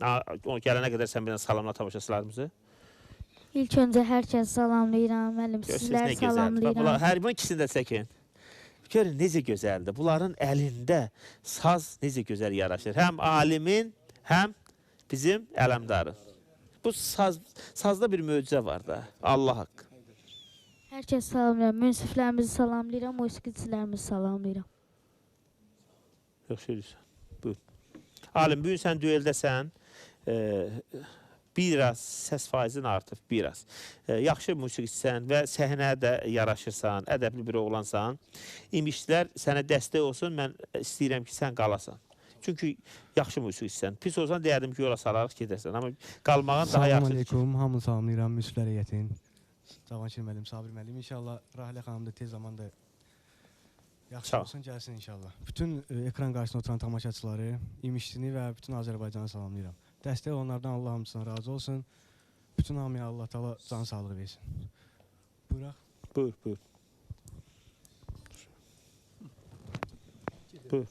O gələnə qədər sən bir salamla tamaşaçılarımızı. İlk öncə hər kəs salamlayıram, müəllim. Görürsünüz Sizləri nə gözəldir. salamlayıram. Bunlar hər bir ikisini də çəkin. Görün necə gözəldir. Bunların əlində saz necə gözəl yaraşır. Həm alimin, həm bizim Ələmdarın. Bu sazda bir möcüzə var da. Allah haqqı. Hər kəs salamlayıram. Münsiflərimizi salamlayıram, musiqiçilərimizi salamlayıram. Yaxşı edirsən. Buyur. Alim, bugün sən düeldəsən. Biraz səs faizin artıb, biraz. Yaxşı musiqiçisən və səhnədə yaraşırsan, ədəbli bir oğlansan. İmişlər sənə dəstək olsun, mən istəyirəm ki, sən qalasan. Çünki yaxşı musiqiçisən. Pis olsan deyərdim ki, yola salarıq gedəsən. Amma qalmağın daha yaxşıdır. Salam aleykum, hamını salamlayıram, müsiflər heyətin. Cavanşir müəllim, Sabir müəllim. İnşallah Rahilə xanım da tez zamanda yaxşı olsun, gəlsin inşallah. Bütün ekran qarşısında oturan tamaşaçıları, İmişlini və bütün Azərbaycanı salamlayıram. Dəstək onlardan Allah hamısına razı olsun. Bütün hamıya Allah Taala can sağlığı versin. Buyuraq. Buyur, buyur. Buyur.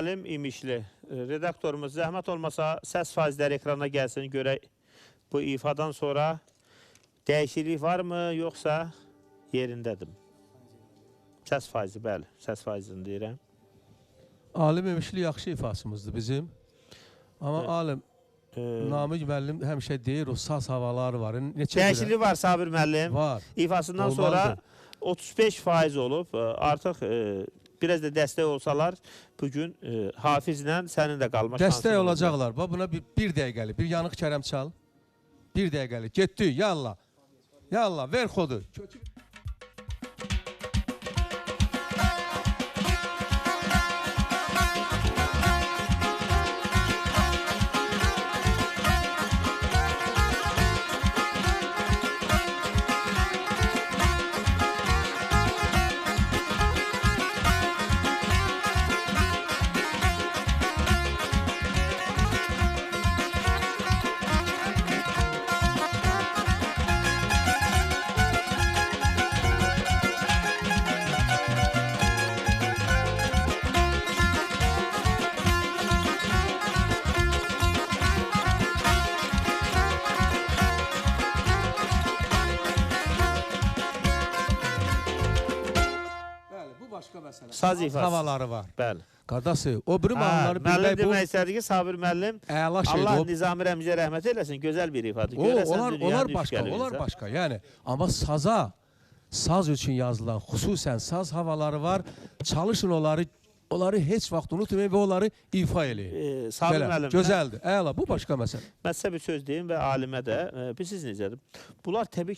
müəllim İmişli. Redaktorumuz zəhmət olmasa səs faizləri ekrana gəlsin, görək bu ifadan sonra dəyişiklik varmı, yoxsa yerindədir? Səs faizi, bəli, səs faizini deyirəm. Alim İmişli yaxşı ifasımızdır bizim. Amma Evet. alim Namiq müəllim həmişə deyir, o saz havaları var. Neçə Dəyişiklik var Sabir müəllim. var. İfasından Olmazdı. sonra 35% olub. Artıq biraz da dəstək olsalar bugün Hafizlə sənin də qalma şansın Dəstək olacaq. olacaqlar. Bax, buna bir dəqiqəli, bir yanıq kərəm çal. Bir dəqiqəli. Getdi, yallah. Yallah, ver xodu. Bəli, bu başqa məsələ. Saz ifası. Havaları var. Bəli. Qadası, o biri Hə, mahnıları müəllim bilmək bu demək istədi ki, Sabir müəllim əla şeydir. Allah O- Nizami Rəmziyə rəhmət eləsin, gözəl bir ifadə. O, Görəsən onlar dünyanın üç başqa, gəlir onlar bizə. başqa. Yəni, amma saz üçün yazılan xüsusən saz havaları var. Çalışın onları heç vaxt unutmayın və onları ifa eləyin. Sabir Belə, müəllim, gözəldir. Əla, bu başqa məsələ. mən sizə bir söz deyim və alimə də, siz necədir? Bunlar təbii